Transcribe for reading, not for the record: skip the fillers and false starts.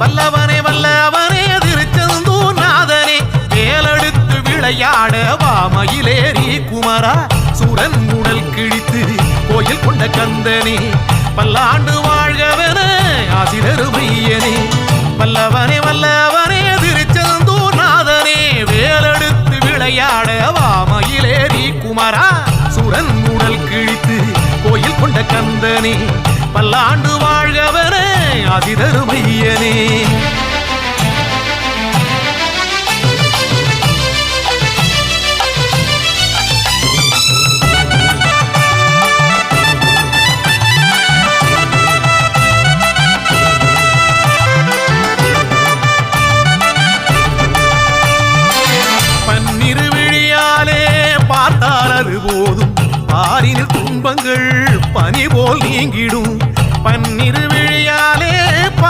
வல்லவனே வல்லவனே திருச்செந்தூர் நாதனே வேலெடுத்து விளையாட வாமையிலேறி குமரா சூரன் உடல் கிழித்து கோயில் கொண்ட கந்தனே பல்லாண்டு வாழ்கவன ஆசிரருமையனே வல்லவனே வல்லவனே திருச்செந்தூர் நாதனே வேலெடுத்து விளையாட வாமையிலேறி குமரா சூரன் உடல் கிழித்து கோயில் கொண்ட கந்தனே பல்லாண்டு வாழ்கவன ஆசிரருமையனே போதும் பாரினில் துன்பங்கள் பனி போல் நீங்கிடும்